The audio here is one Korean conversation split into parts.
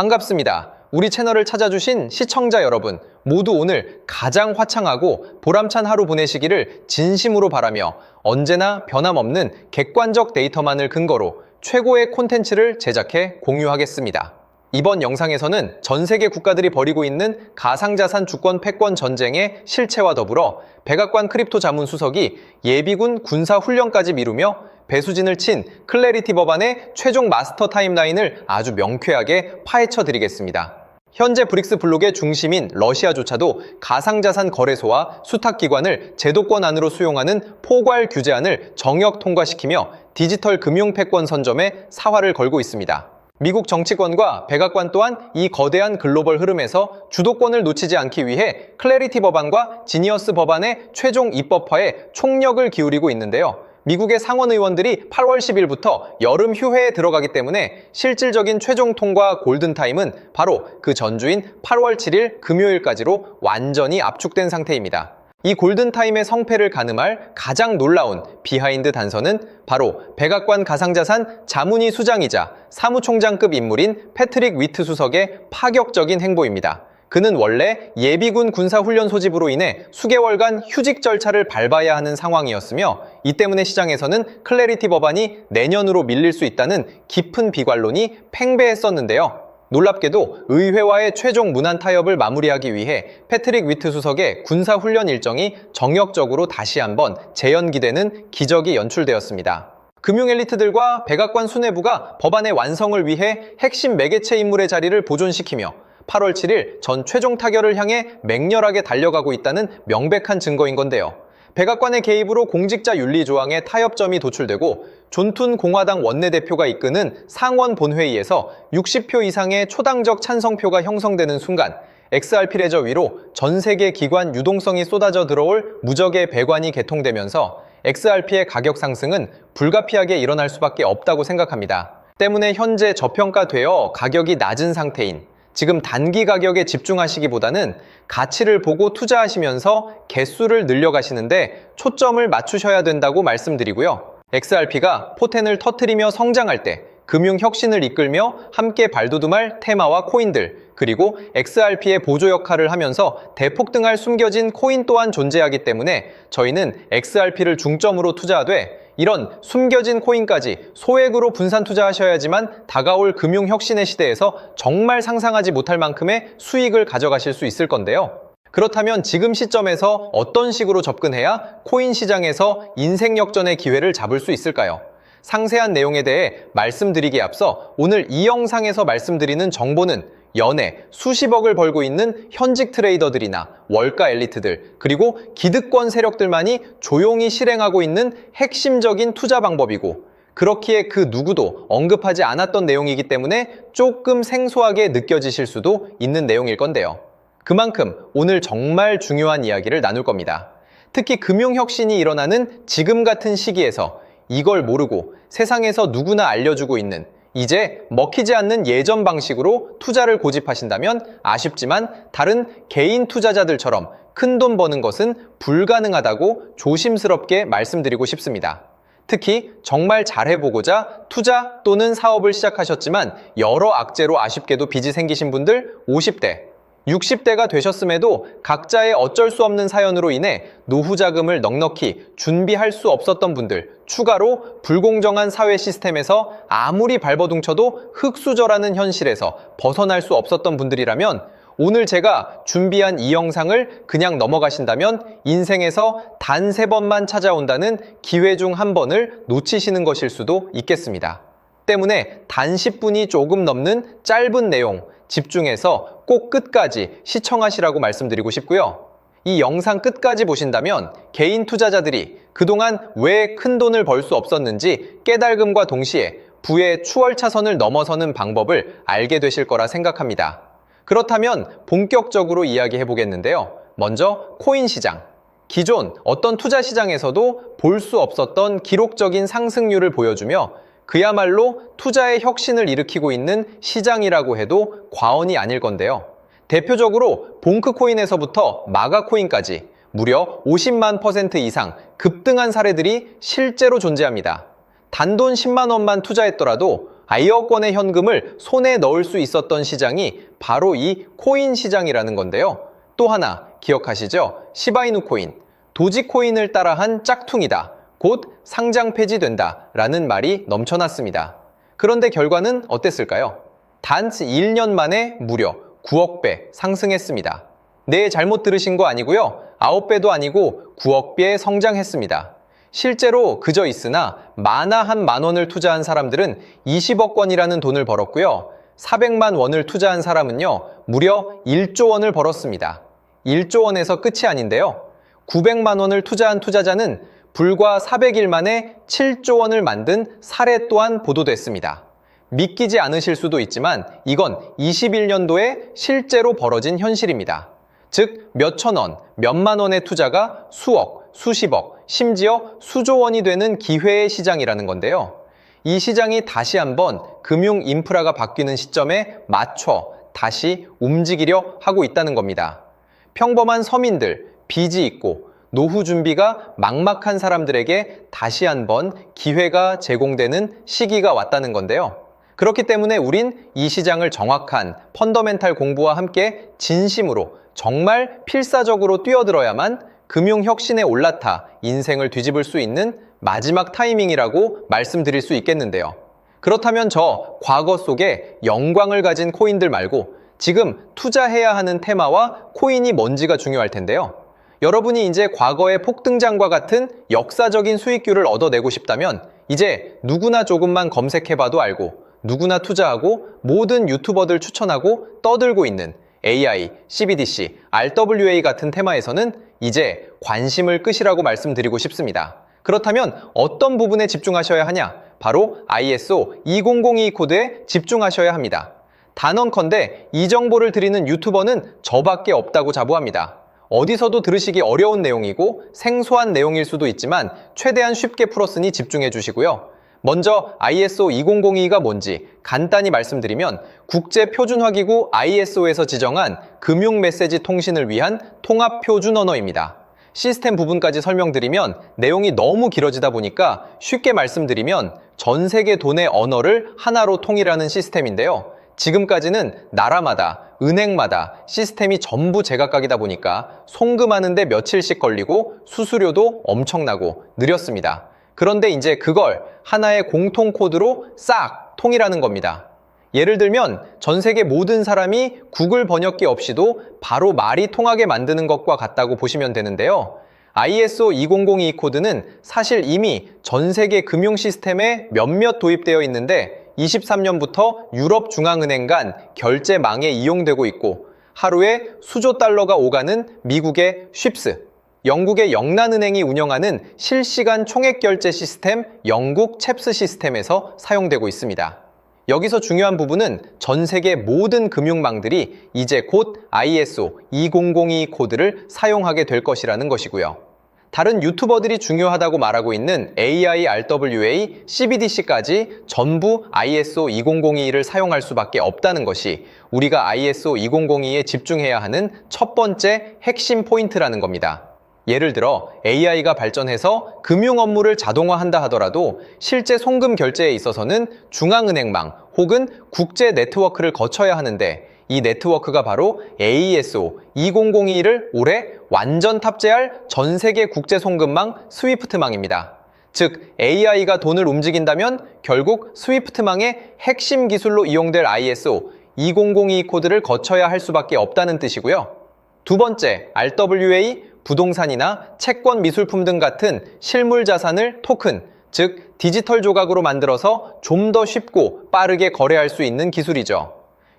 반갑습니다. 우리 채널을 찾아주신 시청자 여러분, 모두 오늘 가장 화창하고 보람찬 하루 보내시기를 진심으로 바라며 언제나 변함없는 객관적 데이터만을 근거로 최고의 콘텐츠를 제작해 공유하겠습니다. 이번 영상에서는 전 세계 국가들이 벌이고 있는 가상자산 주권 패권 전쟁의 실체와 더불어 백악관 크립토 자문 수석이 예비군 군사 훈련까지 미루며 배수진을 친 클래리티 법안의 최종 마스터 타임라인을 아주 명쾌하게 파헤쳐 드리겠습니다. 현재 브릭스 블록의 중심인 러시아조차도 가상자산 거래소와 수탁기관을 제도권 안으로 수용하는 포괄 규제안을 정역 통과시키며 디지털 금융 패권 선점에 사활을 걸고 있습니다. 미국 정치권과 백악관 또한 이 거대한 글로벌 흐름에서 주도권을 놓치지 않기 위해 클래리티 법안과 지니어스 법안의 최종 입법화에 총력을 기울이고 있는데요. 미국의 상원 의원들이 8월 10일부터 여름 휴회에 들어가기 때문에 실질적인 최종 통과 골든타임은 바로 그 전주인 8월 7일 금요일까지로 완전히 압축된 상태입니다. 이 골든타임의 성패를 가늠할 가장 놀라운 비하인드 단서는 바로 백악관 가상자산 자문위 수장이자 사무총장급 인물인 패트릭 위트 수석의 파격적인 행보입니다. 그는 원래 예비군 군사훈련 소집으로 인해 수개월간 휴직 절차를 밟아야 하는 상황이었으며 이 때문에 시장에서는 클래리티 법안이 내년으로 밀릴 수 있다는 깊은 비관론이 팽배했었는데요. 놀랍게도 의회와의 최종 문안 타협을 마무리하기 위해 패트릭 위트 수석의 군사훈련 일정이 정역적으로 다시 한번 재연기되는 기적이 연출되었습니다. 금융 엘리트들과 백악관 수뇌부가 법안의 완성을 위해 핵심 매개체 인물의 자리를 보존시키며 8월 7일 전 최종 타결을 향해 맹렬하게 달려가고 있다는 명백한 증거인 건데요. 백악관의 개입으로 공직자 윤리 조항에 타협점이 도출되고 존툰 공화당 원내대표가 이끄는 상원 본회의에서 60표 이상의 초당적 찬성표가 형성되는 순간 XRP 레저 위로 전 세계 기관 유동성이 쏟아져 들어올 무적의 배관이 개통되면서 XRP의 가격 상승은 불가피하게 일어날 수밖에 없다고 생각합니다. 때문에 현재 저평가되어 가격이 낮은 상태인 지금 단기 가격에 집중하시기보다는 가치를 보고 투자하시면서 개수를 늘려가시는데 초점을 맞추셔야 된다고 말씀드리고요. XRP가 포텐을 터뜨리며 성장할 때 금융혁신을 이끌며 함께 발돋움할 테마와 코인들, 그리고 XRP의 보조 역할을 하면서 대폭등할 숨겨진 코인 또한 존재하기 때문에 저희는 XRP를 중점으로 투자하되 이런 숨겨진 코인까지 소액으로 분산 투자하셔야지만 다가올 금융혁신의 시대에서 정말 상상하지 못할 만큼의 수익을 가져가실 수 있을 건데요. 그렇다면 지금 시점에서 어떤 식으로 접근해야 코인 시장에서 인생 역전의 기회를 잡을 수 있을까요? 상세한 내용에 대해 말씀드리기에 앞서 오늘 이 영상에서 말씀드리는 정보는 연에 수십억을 벌고 있는 현직 트레이더들이나 월가 엘리트들, 그리고 기득권 세력들만이 조용히 실행하고 있는 핵심적인 투자 방법이고 그렇기에 그 누구도 언급하지 않았던 내용이기 때문에 조금 생소하게 느껴지실 수도 있는 내용일 건데요. 그만큼 오늘 정말 중요한 이야기를 나눌 겁니다. 특히 금융혁신이 일어나는 지금 같은 시기에서 이걸 모르고 세상에서 누구나 알려주고 있는 이제 먹히지 않는 예전 방식으로 투자를 고집하신다면 아쉽지만 다른 개인 투자자들처럼 큰돈 버는 것은 불가능하다고 조심스럽게 말씀드리고 싶습니다. 특히 정말 잘해보고자 투자 또는 사업을 시작하셨지만 여러 악재로 아쉽게도 빚이 생기신 분들 50대, 60대가 되셨음에도 각자의 어쩔 수 없는 사연으로 인해 노후 자금을 넉넉히 준비할 수 없었던 분들, 추가로 불공정한 사회 시스템에서 아무리 발버둥쳐도 흙수저라는 현실에서 벗어날 수 없었던 분들이라면 오늘 제가 준비한 이 영상을 그냥 넘어가신다면 인생에서 단 3번만 찾아온다는 기회 중 한 번을 놓치시는 것일 수도 있겠습니다. 때문에 단 10분이 조금 넘는 짧은 내용 집중해서 꼭 끝까지 시청하시라고 말씀드리고 싶고요. 이 영상 끝까지 보신다면 개인 투자자들이 그동안 왜 큰 돈을 벌 수 없었는지 깨달음과 동시에 부의 추월차선을 넘어서는 방법을 알게 되실 거라 생각합니다. 그렇다면 본격적으로 이야기해 보겠는데요. 먼저 코인 시장. 기존 어떤 투자 시장에서도 볼 수 없었던 기록적인 상승률을 보여주며 그야말로 투자의 혁신을 일으키고 있는 시장이라고 해도 과언이 아닐 건데요. 대표적으로 봉크코인에서부터 마가코인까지 무려 50만 % 이상 급등한 사례들이 실제로 존재합니다. 단돈 10만 원만 투자했더라도 아이억 원의 현금을 손에 넣을 수 있었던 시장이 바로 이 코인 시장이라는 건데요. 또 하나 기억하시죠? 시바이누 코인, 도지코인을 따라한 짝퉁이다. 곧 상장 폐지된다. 라는 말이 넘쳐났습니다. 그런데 결과는 어땠을까요? 단 1년 만에 무려 9억 배 상승했습니다. 네, 잘못 들으신 거 아니고요. 9배도 아니고 9억 배 성장했습니다. 실제로 그저 있으나 만화 한 만 원을 투자한 사람들은 20억 원이라는 돈을 벌었고요. 400만 원을 투자한 사람은요, 무려 1조 원을 벌었습니다. 1조 원에서 끝이 아닌데요. 900만 원을 투자한 투자자는 불과 400일 만에 7조 원을 만든 사례 또한 보도됐습니다. 믿기지 않으실 수도 있지만 이건 21년도에 실제로 벌어진 현실입니다. 즉, 몇천 원, 몇만 원의 투자가 수억, 수십억, 심지어 수조 원이 되는 기회의 시장이라는 건데요. 이 시장이 다시 한번 금융 인프라가 바뀌는 시점에 맞춰 다시 움직이려 하고 있다는 겁니다. 평범한 서민들, 빚이 있고 노후 준비가 막막한 사람들에게 다시 한번 기회가 제공되는 시기가 왔다는 건데요. 그렇기 때문에 우린 이 시장을 정확한 펀더멘탈 공부와 함께 진심으로 정말 필사적으로 뛰어들어야만 금융혁신에 올라타 인생을 뒤집을 수 있는 마지막 타이밍이라고 말씀드릴 수 있겠는데요. 그렇다면 저 과거 속에 영광을 가진 코인들 말고 지금 투자해야 하는 테마와 코인이 뭔지가 중요할 텐데요. 여러분이 이제 과거의 폭등장과 같은 역사적인 수익률을 얻어내고 싶다면 이제 누구나 조금만 검색해봐도 알고 누구나 투자하고 모든 유튜버들 추천하고 떠들고 있는 AI, CBDC, RWA 같은 테마에서는 이제 관심을 끄시라고 말씀드리고 싶습니다. 그렇다면 어떤 부분에 집중하셔야 하냐? 바로 ISO 2002 코드에 집중하셔야 합니다. 단언컨대 이 정보를 드리는 유튜버는 저밖에 없다고 자부합니다. 어디서도 들으시기 어려운 내용이고 생소한 내용일 수도 있지만 최대한 쉽게 풀었으니 집중해 주시고요. 먼저 ISO 2002가 뭔지 간단히 말씀드리면 국제표준화기구 ISO에서 지정한 금융메시지 통신을 위한 통합표준 언어입니다. 시스템 부분까지 설명드리면 내용이 너무 길어지다 보니까 쉽게 말씀드리면 전 세계 돈의 언어를 하나로 통일하는 시스템인데요. 지금까지는 나라마다, 은행마다 시스템이 전부 제각각이다 보니까 송금하는데 며칠씩 걸리고 수수료도 엄청나고 느렸습니다. 그런데 이제 그걸 하나의 공통 코드로 싹 통일하는 겁니다. 예를 들면 전 세계 모든 사람이 구글 번역기 없이도 바로 말이 통하게 만드는 것과 같다고 보시면 되는데요. ISO 2002 코드는 사실 이미 전 세계 금융 시스템에 몇몇 도입되어 있는데 23년부터 유럽중앙은행 간 결제망에 이용되고 있고 하루에 수조 달러가 오가는 미국의 쉽스, 영국의 영란은행이 운영하는 실시간 총액결제 시스템 영국 챕스 시스템에서 사용되고 있습니다. 여기서 중요한 부분은 전 세계 모든 금융망들이 이제 곧 ISO 2002 코드를 사용하게 될 것이라는 것이고요. 다른 유튜버들이 중요하다고 말하고 있는 AI, RWA, CBDC까지 전부 ISO 2002를 사용할 수밖에 없다는 것이 우리가 ISO 2002에 집중해야 하는 첫 번째 핵심 포인트라는 겁니다. 예를 들어 AI가 발전해서 금융 업무를 자동화한다 하더라도 실제 송금 결제에 있어서는 중앙은행망 혹은 국제 네트워크를 거쳐야 하는데 이 네트워크가 바로 AESO 2002를 올해 완전 탑재할 전 세계 국제 송금망 스위프트망입니다. 즉 AI가 돈을 움직인다면 결국 스위프트망의 핵심 기술로 이용될 ISO 2002 코드를 거쳐야 할 수밖에 없다는 뜻이고요. 두 번째, RWA, 부동산이나 채권 미술품 등 같은 실물 자산을 토큰, 즉 디지털 조각으로 만들어서 좀 더 쉽고 빠르게 거래할 수 있는 기술이죠.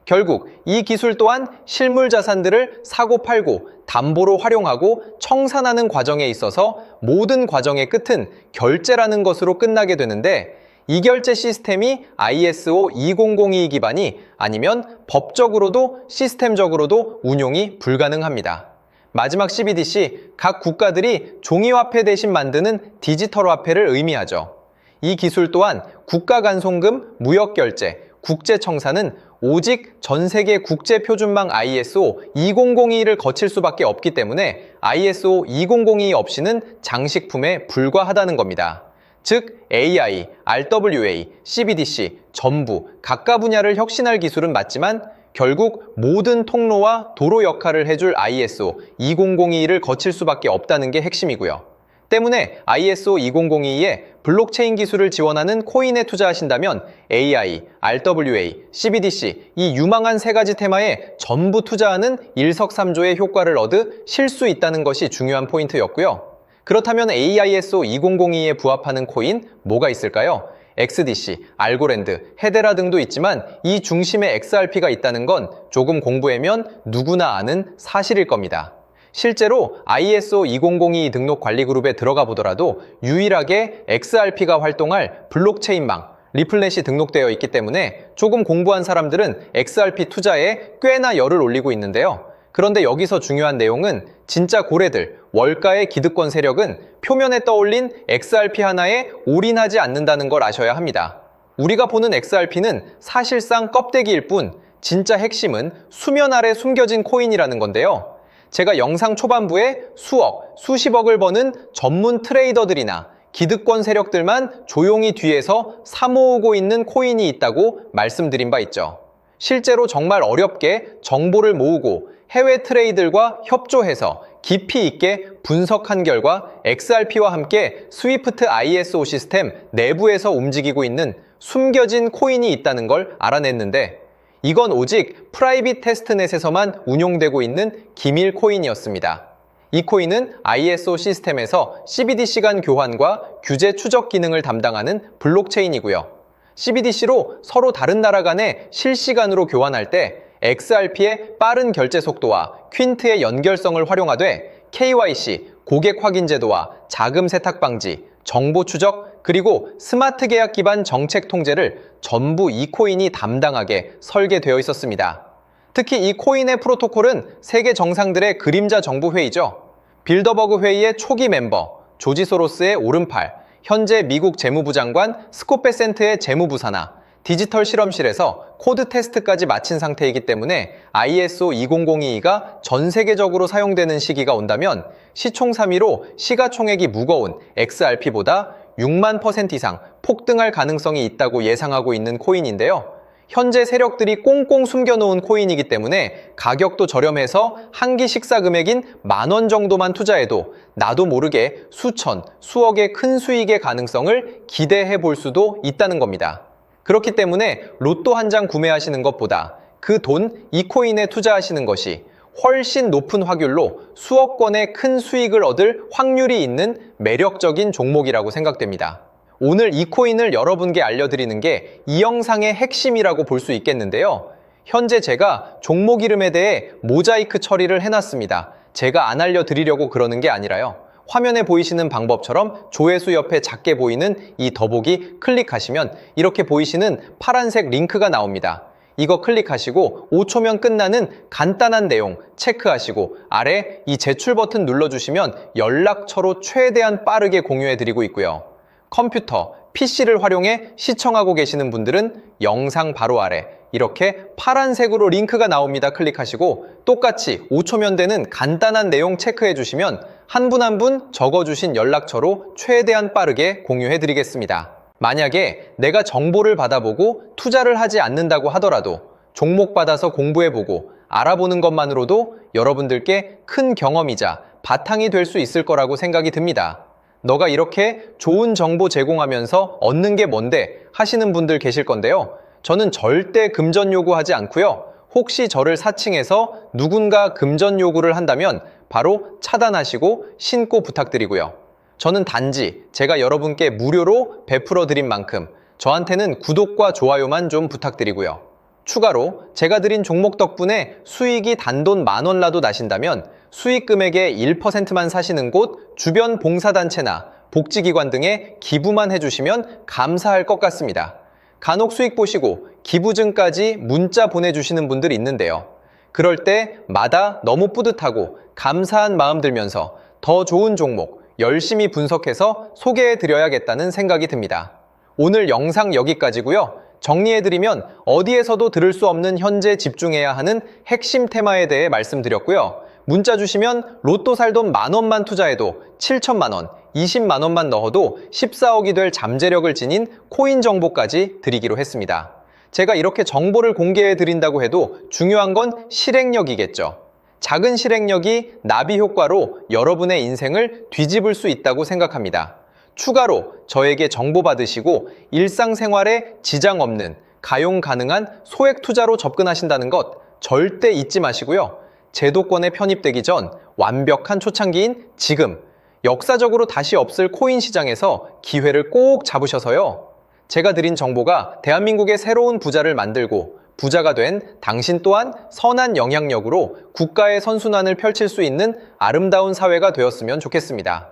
결국 이 기술 또한 실물 자산들을 사고 팔고 담보로 활용하고 청산하는 과정에 있어서 모든 과정의 끝은 결제라는 것으로 끝나게 되는데 이 결제 시스템이 ISO 2002 기반이 아니면 법적으로도 시스템적으로도 운용이 불가능합니다. 마지막 CBDC, 각 국가들이 종이화폐 대신 만드는 디지털 화폐를 의미하죠. 이 기술 또한 국가 간 송금, 무역결제, 국제청산은 오직 전 세계 국제표준망 ISO 2002를 거칠 수밖에 없기 때문에 ISO 2002 없이는 장식품에 불과하다는 겁니다. 즉 AI, RWA, CBDC 전부 각각 분야를 혁신할 기술은 맞지만 결국 모든 통로와 도로 역할을 해줄 ISO 20022를 거칠 수밖에 없다는 게 핵심이고요. 때문에 ISO 2002에 블록체인 기술을 지원하는 코인에 투자하신다면 AI, RWA, CBDC 이 유망한 세 가지 테마에 전부 투자하는 일석삼조의 효과를 얻으실 수 있다는 것이 중요한 포인트였고요. 그렇다면 AISO 2002에 부합하는 코인 뭐가 있을까요? XDC, 알고랜드, 헤데라 등도 있지만 이 중심에 XRP가 있다는 건 조금 공부하면 누구나 아는 사실일 겁니다. 실제로 ISO 2002 등록 관리 그룹에 들어가 보더라도 유일하게 XRP가 활동할 블록체인망, 리플넷이 등록되어 있기 때문에 조금 공부한 사람들은 XRP 투자에 꽤나 열을 올리고 있는데요. 그런데 여기서 중요한 내용은 진짜 고래들, 월가의 기득권 세력은 표면에 떠올린 XRP 하나에 올인하지 않는다는 걸 아셔야 합니다. 우리가 보는 XRP는 사실상 껍데기일 뿐 진짜 핵심은 수면 아래 숨겨진 코인이라는 건데요. 제가 영상 초반부에 수억, 수십억을 버는 전문 트레이더들이나 기득권 세력들만 조용히 뒤에서 사모으고 있는 코인이 있다고 말씀드린 바 있죠. 실제로 정말 어렵게 정보를 모으고 해외 트레이들과 협조해서 깊이 있게 분석한 결과 XRP와 함께 스위프트 ISO 시스템 내부에서 움직이고 있는 숨겨진 코인이 있다는 걸 알아냈는데 이건 오직 프라이빗 테스트넷에서만 운용되고 있는 기밀 코인이었습니다. 이 코인은 ISO 시스템에서 CBDC 간 교환과 규제 추적 기능을 담당하는 블록체인이고요. CBDC로 서로 다른 나라 간에 실시간으로 교환할 때 XRP의 빠른 결제 속도와 퀸트의 연결성을 활용하되 KYC, 고객 확인 제도와 자금 세탁 방지, 정보 추적, 그리고 스마트 계약 기반 정책 통제를 전부 이 코인이 담당하게 설계되어 있었습니다. 특히 이 코인의 프로토콜은 세계 정상들의 그림자 정부 회의죠. 빌더버그 회의의 초기 멤버, 조지 소로스의 오른팔, 현재 미국 재무부 장관 스콧 베센트의 재무부 산하, 디지털 실험실에서 코드 테스트까지 마친 상태이기 때문에 ISO 20022가 전 세계적으로 사용되는 시기가 온다면 시총삼위로 시가총액이 무거운 XRP보다 6만 % 이상 폭등할 가능성이 있다고 예상하고 있는 코인인데요. 현재 세력들이 꽁꽁 숨겨놓은 코인이기 때문에 가격도 저렴해서 한 끼 식사 금액인 10,000원 정도만 투자해도 나도 모르게 수천, 수억의 큰 수익의 가능성을 기대해 볼 수도 있다는 겁니다. 그렇기 때문에 로또 한 장 구매하시는 것보다 그 돈 이 코인에 투자하시는 것이 훨씬 높은 확률로 수억 건의 큰 수익을 얻을 확률이 있는 매력적인 종목이라고 생각됩니다. 오늘 이 코인을 여러분께 알려드리는 게 이 영상의 핵심이라고 볼 수 있겠는데요. 현재 제가 종목 이름에 대해 모자이크 처리를 해놨습니다. 제가 안 알려드리려고 그러는 게 아니라요. 화면에 보이시는 방법처럼 조회수 옆에 작게 보이는 이 더보기 클릭하시면 이렇게 보이시는 파란색 링크가 나옵니다. 이거 클릭하시고 5초면 끝나는 간단한 내용 체크하시고 아래 이 제출 버튼 눌러주시면 연락처로 최대한 빠르게 공유해드리고 있고요. 컴퓨터, PC를 활용해 시청하고 계시는 분들은 영상 바로 아래 이렇게 파란색으로 링크가 나옵니다. 클릭하시고 똑같이 5초면 되는 간단한 내용 체크해 주시면 한 분 한 분 적어주신 연락처로 최대한 빠르게 공유해 드리겠습니다. 만약에 내가 정보를 받아보고 투자를 하지 않는다고 하더라도 종목 받아서 공부해보고 알아보는 것만으로도 여러분들께 큰 경험이자 바탕이 될 수 있을 거라고 생각이 듭니다. 너가 이렇게 좋은 정보 제공하면서 얻는 게 뭔데 하시는 분들 계실 건데요. 저는 절대 금전 요구하지 않고요. 혹시 저를 사칭해서 누군가 금전 요구를 한다면 바로 차단하시고 신고 부탁드리고요. 저는 단지 제가 여러분께 무료로 베풀어 드린 만큼 저한테는 구독과 좋아요만 좀 부탁드리고요. 추가로 제가 드린 종목 덕분에 수익이 단돈 10,000원라도 나신다면 수익 금액의 1%만 사시는 곳 주변 봉사단체나 복지기관 등에 기부만 해주시면 감사할 것 같습니다. 간혹 수익 보시고 기부증까지 문자 보내주시는 분들 있는데요. 그럴 때마다 너무 뿌듯하고 감사한 마음 들면서 더 좋은 종목 열심히 분석해서 소개해드려야겠다는 생각이 듭니다. 오늘 영상 여기까지고요. 정리해드리면 어디에서도 들을 수 없는 현재 집중해야 하는 핵심 테마에 대해 말씀드렸고요. 문자 주시면 로또 살 돈 10,000원만 투자해도 7,000만 원, 20만 원만 넣어도 14억이 될 잠재력을 지닌 코인 정보까지 드리기로 했습니다. 제가 이렇게 정보를 공개해 드린다고 해도 중요한 건 실행력이겠죠. 작은 실행력이 나비 효과로 여러분의 인생을 뒤집을 수 있다고 생각합니다. 추가로 저에게 정보 받으시고 일상생활에 지장 없는 가용 가능한 소액 투자로 접근하신다는 것 절대 잊지 마시고요. 제도권에 편입되기 전 완벽한 초창기인 지금 역사적으로 다시 없을 코인 시장에서 기회를 꼭 잡으셔서요. 제가 드린 정보가 대한민국의 새로운 부자를 만들고 부자가 된 당신 또한 선한 영향력으로 국가의 선순환을 펼칠 수 있는 아름다운 사회가 되었으면 좋겠습니다.